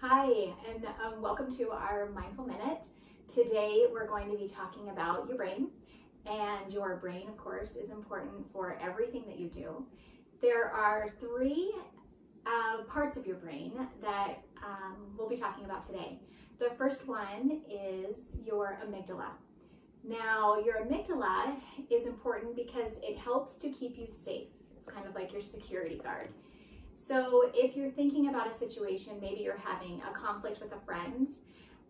Hi, and welcome to our Mindful Minute. Today we're going to be talking about your brain, and your brain, of course, is important for everything that you do. There are three parts of your brain that we'll be talking about today. The first one is your amygdala. Now, your amygdala is important because it helps to keep you safe. It's kind of like your security guard. So if you're thinking about a situation, maybe you're having a conflict with a friend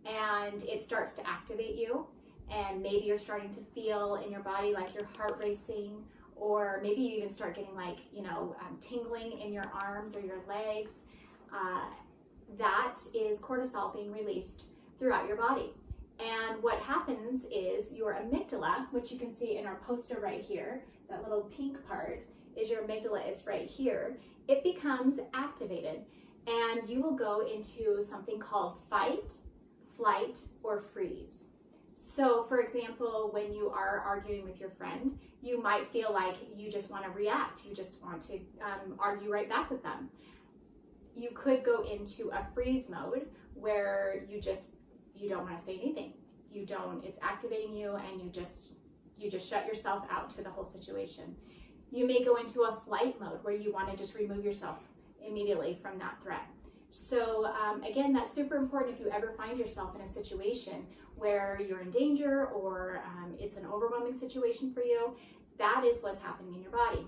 and it starts to activate you, and maybe you're starting to feel in your body like your heart racing, or maybe you even start getting like, tingling in your arms or your legs. That is cortisol being released throughout your body. And what happens is your amygdala, which you can see in our poster right here, that little pink part is your amygdala, it's right here. It becomes activated and you will go into something called fight, flight, or freeze. So for example, when you are arguing with your friend, you might feel like you just want to react. You just want to argue right back with them. You could go into a freeze mode where you don't want to say anything. It's activating you and you just shut yourself out to the whole situation. You may go into a flight mode where you want to just remove yourself immediately from that threat. So again, that's super important if you ever find yourself in a situation where you're in danger or it's an overwhelming situation for you. That is what's happening in your body.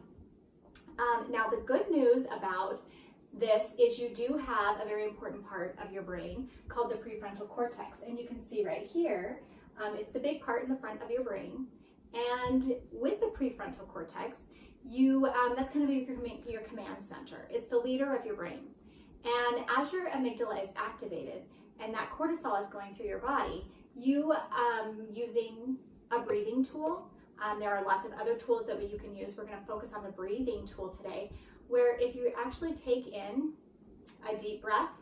Now, the good news about this is you do have a very important part of your brain called the prefrontal cortex. And you can see right here, it's the big part in the front of your brain. And with the prefrontal cortex, that's kind of your command center. It's the leader of your brain. And as your amygdala is activated and that cortisol is going through your body, using a breathing tool, there are lots of other tools that you can use. We're going to focus on the breathing tool today, where if you actually take in a deep breath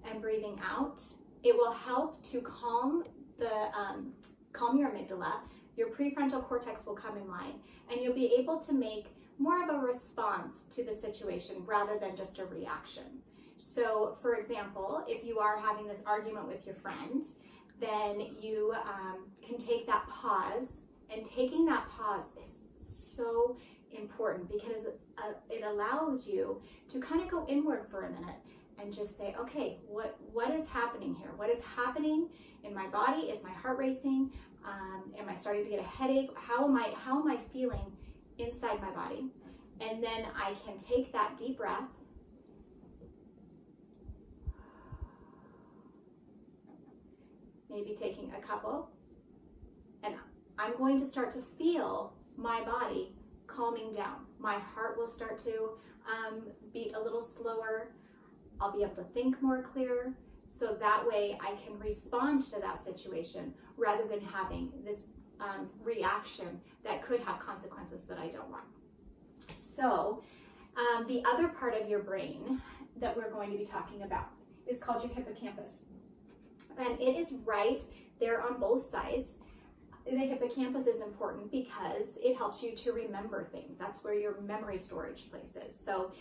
and breathing out, it will help to calm your amygdala. Your prefrontal cortex will come in line and you'll be able to make more of a response to the situation rather than just a reaction. So for example, if you are having this argument with your friend, then you can take that pause, and taking that pause is so important because it allows you to kind of go inward for a minute and just say, okay, what is happening here? What is happening in my body? Is my heart racing? Am I starting to get a headache? How am I feeling inside my body? And then I can take that deep breath, maybe taking a couple, and I'm going to start to feel my body calming down. My heart will start to beat a little slower. I'll be able to think more clear. So that way I can respond to that situation rather than having this reaction that could have consequences that I don't want. So the other part of your brain that we're going to be talking about is called your hippocampus. And it is right there on both sides. The hippocampus is important because it helps you to remember things. That's where your memory storage place is. So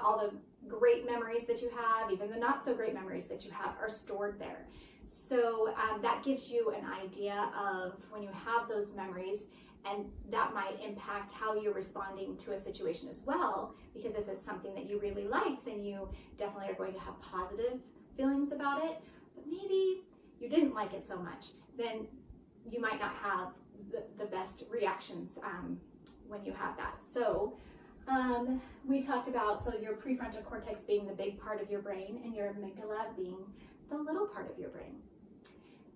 all the great memories that you have, even the not so great memories that you have, are stored there. So that gives you an idea of when you have those memories, and that might impact how you're responding to a situation as well, because if it's something that you really liked, then you definitely are going to have positive feelings about it. But maybe you didn't like it so much, then you might not have the best reactions when you have that. So we talked about your prefrontal cortex being the big part of your brain and your amygdala being the little part of your brain.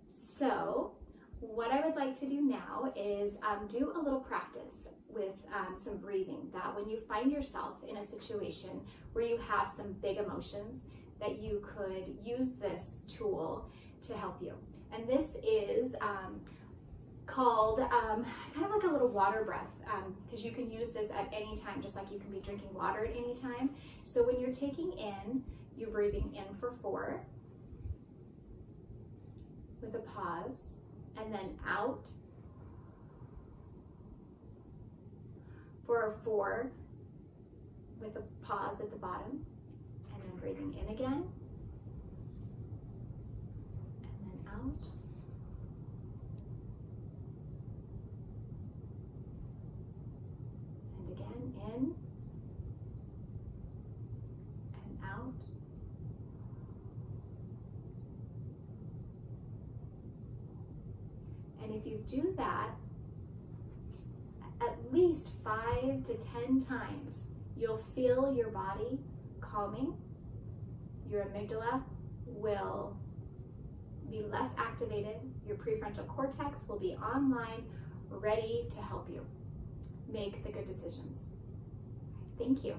So what I would like to do now is do a little practice with some breathing, that when you find yourself in a situation where you have some big emotions, that you could use this tool to help you. And this is called kind of like a little water breath, because you can use this at any time, just like you can be drinking water at any time. So when you're taking in, you're breathing in for 4 with a pause, and then out for 4 with a pause at the bottom, and then breathing in again in and out. And if you do that at least 5 to 10 times, you'll feel your body calming. Your amygdala will be less activated. Your prefrontal cortex will be online, ready to help you make the good decisions. Thank you.